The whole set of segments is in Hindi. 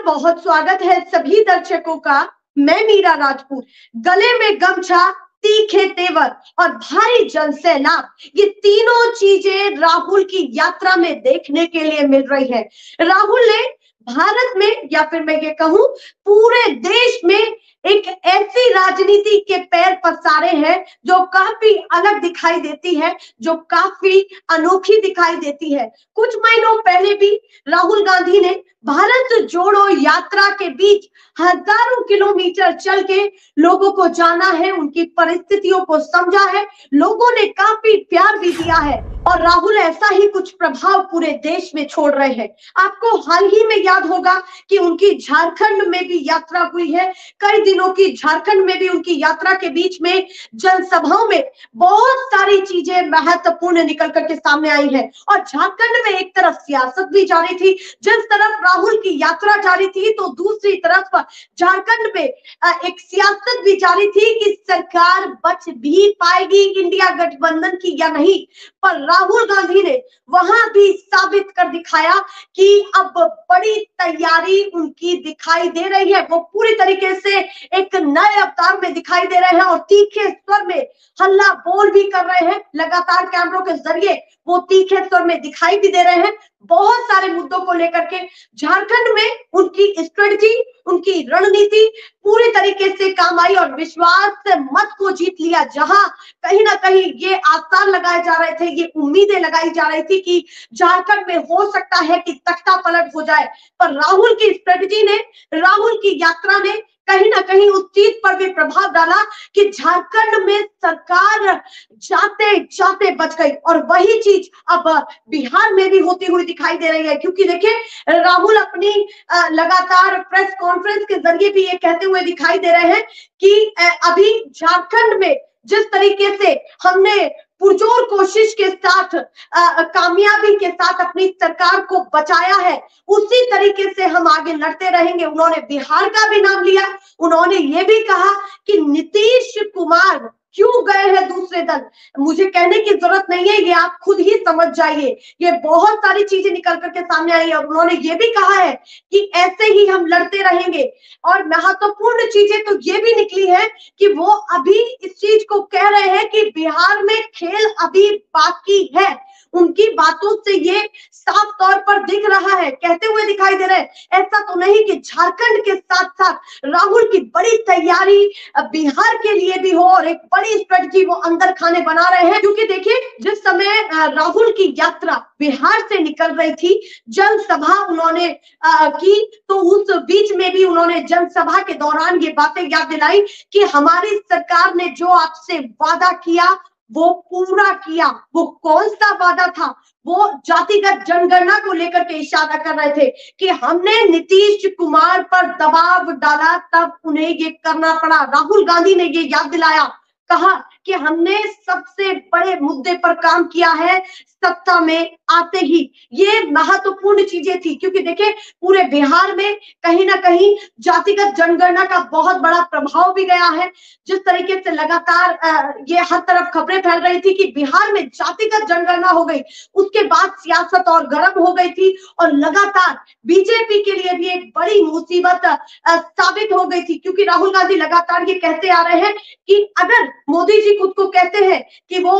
बहुत स्वागत है सभी दर्शकों का। मैं मीरा राजपूत। गले में गमछा, तीखे तेवर और भारी जन सैलाब, ये तीनों चीजें राहुल की यात्रा में देखने के लिए मिल रही है। राहुल ने भारत में या फिर मैं ये कहूं पूरे देश में एक ऐसी राजनीति के पैर पसारे हैं जो काफी अलग दिखाई देती है, जो काफी अनोखी दिखाई देती है। कुछ महीनों पहले भी राहुल गांधी ने भारत जोड़ो यात्रा के बीच हजारों किलोमीटर चल के लोगों को जाना है, उनकी परिस्थितियों को समझा है, लोगों ने काफी प्यार भी दिया है और राहुल ऐसा ही कुछ प्रभाव पूरे देश में छोड़ रहे हैं। आपको हाल ही में याद होगा कि उनकी झारखंड में भी यात्रा हुई है। कई दिनों की झारखंड में भी उनकी यात्रा के बीच में जनसभाओं में बहुत सारी चीजें महत्वपूर्ण निकल करके सामने आई है और झारखंड में एक तरफ सियासत भी जारी थी, जिस तरफ राहुल की यात्रा जारी थी तो दूसरी तरफ झारखंड में एक सियासत भी जारी थी कि सरकार बच भी पाएगी इंडिया गठबंधन की या नहीं। पर राहुल गांधी ने वहां भी साबित कर दिखाया कि अब बड़ी तैयारी उनकी दिखाई दे रही है। वो पूरी तरीके से एक नए अवतार में दिखाई दे रहे हैं और तीखे स्वर में हल्ला बोल भी कर रहे हैं। लगातार कैमरों के जरिए वो तीखे स्वर में दिखाई भी दे रहे हैं। बहुत सारे मुद्दों को लेकर के झारखंड में उनकी स्ट्रेटजी, उनकी रणनीति पूरी तरीके से काम आई और विश्वास से मत को जीत लिया। जहां कहीं ना कहीं ये आसार लगाए जा रहे थे, ये उम्मीदें लगाई जा रही थी कि झारखंड में हो सकता है कि तख्ता पलट हो जाए, पर राहुल की स्ट्रेटजी ने, राहुल की यात्रा ने कहीं ना कहीं उस चीज पर भी प्रभाव डाला कि झारखंड में सरकार जाते जाते बच गई और वही चीज अब बिहार में भी होती हुई दिखाई दे रही है। क्योंकि देखिए, राहुल अपनी लगातार प्रेस कॉन्फ्रेंस के जरिए भी ये कहते हुए दिखाई दे रहे हैं कि अभी झारखंड में जिस तरीके से हमने पुरजोर कोशिश के साथ कामयाबी के साथ अपनी सरकार को बचाया है, उसी तरीके से हम आगे लड़ते रहेंगे। उन्होंने बिहार का भी नाम लिया। उन्होंने ये भी कहा कि नीतीश कुमार क्यों गए हैं दूसरे दल, मुझे कहने की जरूरत नहीं है, ये आप खुद ही समझ जाइए। ये बहुत सारी चीजें निकल करके सामने आई है और उन्होंने ये भी कहा है कि ऐसे ही हम लड़ते रहेंगे। और महत्वपूर्ण चीजें तो ये भी निकली है कि वो अभी इस चीज को कह रहे हैं कि बिहार में खेल अभी बाकी है। उनकी बातों से ये साफ तौर पर दिख रहा है, कहते हुए दिखाई दे रहे हैं। ऐसा तो नहीं कि झारखंड के साथ साथ राहुल की बड़ी तैयारी बिहार के लिए भी हो और एक बड़ी स्ट्रेटजी वो अंदर खाने बना रहे हैं। क्योंकि देखिए, जिस समय राहुल की यात्रा बिहार से निकल रही थी, जनसभा उन्होंने की, तो उस बीच में भी उन्होंने जनसभा के दौरान ये बातें याद दिलाई कि हमारी सरकार ने जो आपसे वादा किया वो पूरा किया। वो कौन सा वादा था? वो जातिगत जनगणना को लेकर के इशारा कर रहे थे कि हमने नीतीश कुमार पर दबाव डाला तब उन्हें ये करना पड़ा। राहुल गांधी ने ये याद दिलाया, कहा कि हमने सबसे बड़े मुद्दे पर काम किया है सत्ता में आते ही। ये महत्वपूर्ण चीजें थी क्योंकि देखिए, पूरे बिहार में कहीं ना कहीं जातिगत जनगणना का बहुत बड़ा प्रभाव भी गया है। जिस तरीके से लगातार ये हर तरफ खबरें फैल रही थी कि बिहार में जातिगत जनगणना हो गई, उसके बाद सियासत और गर्म हो गई थी और लगातार बीजेपी के लिए भी एक बड़ी मुसीबत साबित हो गई थी। क्योंकि राहुल गांधी लगातार ये कहते आ रहे हैं कि अगर मोदी जी खुद को कहते हैं कि वो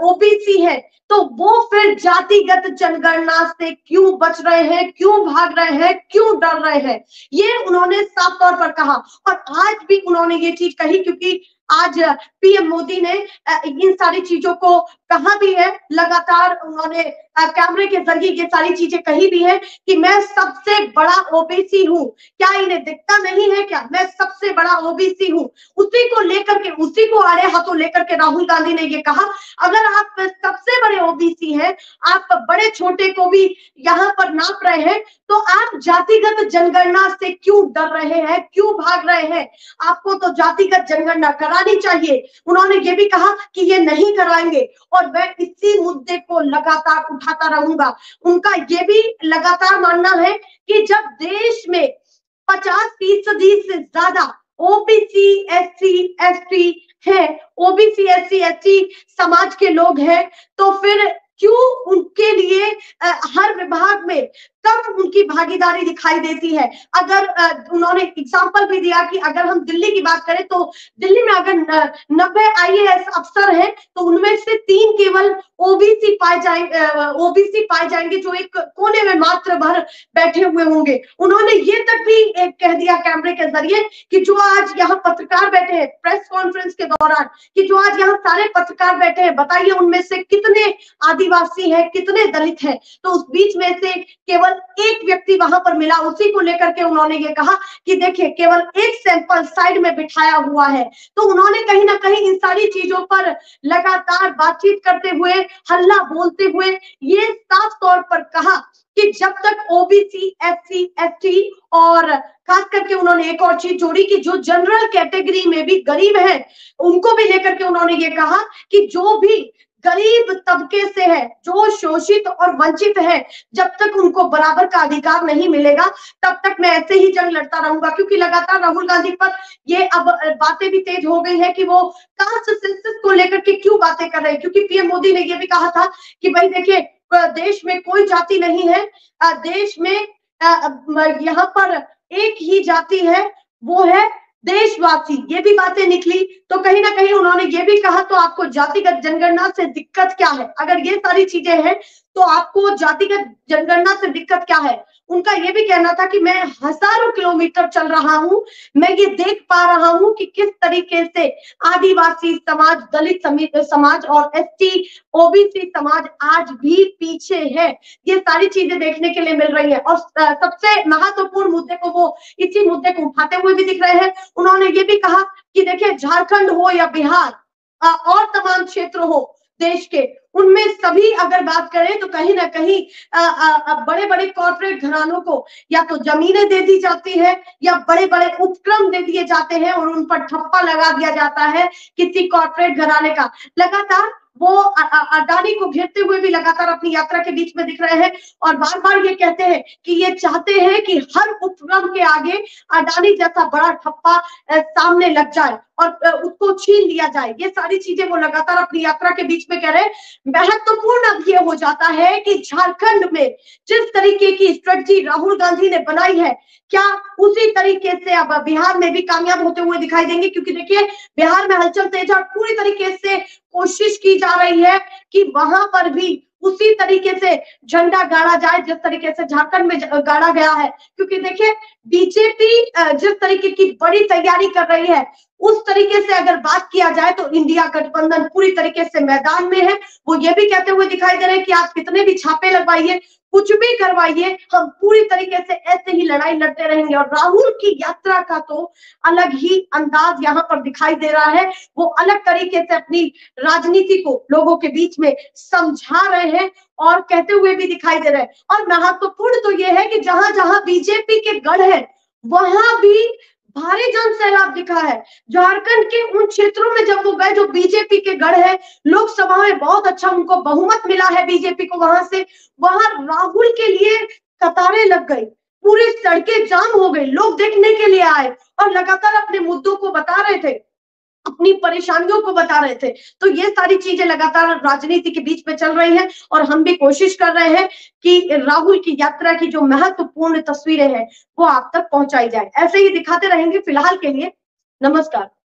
ओबीसी है, तो वो फिर जातिगत जनगणना से क्यों बच रहे हैं, क्यों भाग रहे हैं, क्यों डर रहे हैं, ये उन्होंने साफ तौर पर कहा। और आज भी उन्होंने ये चीज कही क्योंकि आज पीएम मोदी ने इन सारी चीजों को कहा भी है। लगातार उन्होंने कैमरे के जरिए ये सारी चीजें कही भी है कि मैं सबसे बड़ा ओबीसी हूँ। क्या इन्हें दिखता नहीं है क्या? मैं सबसे बड़ा ओबीसी हूँ। उसी को लेकर के, उसी को आड़े हाथों लेकर के राहुल गांधी ने ये कहा, अगर आप सबसे बड़े ओबीसी हैं, आप बड़े छोटे को भी यहाँ पर नाप रहे हैं, तो आप जातिगत जनगणना से क्यों डर रहे हैं, क्यों भाग रहे हैं? आपको तो जातिगत जनगणना करानी चाहिए। उन्होंने ये भी कहा कि ये नहीं कराएंगे और मैं इसी मुद्दे को लगातार उठाता रहूंगा। उनका ये भी लगातार मानना है कि जब देश में 50% से ज्यादा ओबीसी, एससी, एसटी है, ओबीसी, एससी, एसटी समाज के लोग हैं, तो फिर क्यों उनके लिए हर विभाग में तब उनकी भागीदारी दिखाई देती है। अगर उन्होंने एग्जाम्पल भी दिया कि अगर हम दिल्ली की बात करें तो दिल्ली में अगर 90 आईएएस अफसर हैं तो उनमें से 3 केवल ओबीसी पाए जाएंगे जो एक कोने में मात्र भर बैठे हुए होंगे। उन्होंने ये तक भी एक कह दिया कैमरे के जरिए कि जो आज यहाँ पत्रकार बैठे हैं प्रेस कॉन्फ्रेंस के दौरान, कि जो आज यहाँ सारे पत्रकार बैठे हैं, बताइए उनमें से कितने आदिवासी हैं, कितने दलित हैं। तो उस बीच में से केवल एक व्यक्ति वहां पर मिला, उसी को लेकर के उन्होंने ये कहा कि देखिए केवल एक सैंपल साइड में बिठाया हुआ है। तो उन्होंने कहीं ना कहीं इन सारी चीजों पर लगातार बातचीत करते हुए, हल्ला बोलते हुए ये साफ तौर पर कहा कि जब तक ओबीसी, एससी, एसटी और खास करके उन्होंने एक और चीज जोड़ी कि जो जनरल कैटेगरी में भी गरीब हैं, उनको भी लेकर के उन्होंने ये कहा कि जो भी गरीब तबके से है, जो शोषित और वंचित है, जब तक उनको बराबर का अधिकार नहीं मिलेगा तब तक मैं ऐसे ही जंग लड़ता रहूंगा। क्योंकि लगातार राहुल गांधी पर ये अब बातें भी तेज हो गई है कि वो कास्ट सेंसस को लेकर के क्यों बातें कर रहे हैं। क्योंकि पीएम मोदी ने ये भी कहा था कि भाई देखिए देश में कोई जाति नहीं है, देश में यहाँ पर एक ही जाति है, वो है देशवासी। ये भी बातें निकली। तो कहीं ना कहीं उन्होंने ये भी कहा तो आपको जातिगत जनगणना से दिक्कत क्या है? अगर ये सारी चीजें हैं तो आपको जातिगत जनगणना से दिक्कत क्या है? उनका ये भी कहना था कि मैं हजारों किलोमीटर चल रहा हूं, मैं ये देख पा रहा हूं कि किस तरीके से आदिवासी समाज, दलित समाज और एसटी ओबीसी समाज आज भी पीछे है। ये सारी चीजें देखने के लिए मिल रही है। और सबसे महत्वपूर्ण मुद्दे को वो इसी मुद्दे को उठाते हुए भी दिख रहे हैं। उन्होंने ये भी कहा कि देखिए झारखंड हो या बिहार और तमाम क्षेत्र हो देश के, उनमें सभी अगर बात करें तो कहीं ना कहीं बड़े बड़े कॉर्पोरेट घरानों को या तो जमीनें दे दी जाती है या बड़े बड़े उपक्रम दे दिए जाते हैं और उन पर ठप्पा लगा दिया जाता है किसी कॉर्पोरेट घराने का। लगातार वो अडानी को घेरते हुए भी लगातार अपनी यात्रा के बीच में दिख रहे हैं और बार बार ये कहते हैं कि ये चाहते हैं कि हर उपक्रम के आगे अडानी जैसा बड़ा ठप्पा सामने लग जाए और उसको छीन लिया जाए। ये सारी चीजें वो लगातार अपनी यात्रा के बीच में कह रहे हैं। महत्वपूर्ण अब ये हो जाता है कि झारखंड में जिस तरीके की स्ट्रेटजी राहुल गांधी ने बनाई है, क्या उसी तरीके से अब बिहार में भी कामयाब होते हुए दिखाई देंगे? क्योंकि देखिए बिहार में हलचल तेज और पूरी तरीके से कोशिश की जा रही है कि वहां पर भी उसी तरीके से झंडा गाड़ा जाए जिस तरीके से झारखंड में गाड़ा गया है। क्योंकि देखिए बीजेपी जिस तरीके की बड़ी तैयारी कर रही है, उस तरीके से अगर बात किया जाए तो इंडिया गठबंधन पूरी तरीके से मैदान में है। वो ये भी कहते हुए दिखाई दे रहे हैं कि आप कितने भी छापे लगवाइए, कुछ भी करवाइए, हम पूरी तरीके से ऐसे ही लड़ाई लड़ते रहेंगे। और राहुल की यात्रा का तो अलग ही अंदाज यहाँ पर दिखाई दे रहा है। वो अलग तरीके से अपनी राजनीति को लोगों के बीच में समझा रहे हैं और कहते हुए भी दिखाई दे रहे हैं। और महत्वपूर्ण तो ये है कि जहां जहां बीजेपी के गढ़ है वहां भी भारी जन सैलाब दिखा है। झारखंड के उन क्षेत्रों में जब वो गए जो बीजेपी के गढ़ है, लोकसभा में बहुत अच्छा उनको बहुमत मिला है बीजेपी को, वहां से वहां राहुल के लिए कतारें लग गई, पूरी सड़कें जाम हो गई, लोग देखने के लिए आए और लगातार अपने मुद्दों को बता रहे थे, अपनी परेशानियों को बता रहे थे। तो ये सारी चीजें लगातार राजनीति के बीच में चल रही हैं और हम भी कोशिश कर रहे हैं कि राहुल की यात्रा की जो महत्वपूर्ण तस्वीरें हैं वो आप तक पहुंचाई जाए। ऐसे ही दिखाते रहेंगे। फिलहाल के लिए नमस्कार।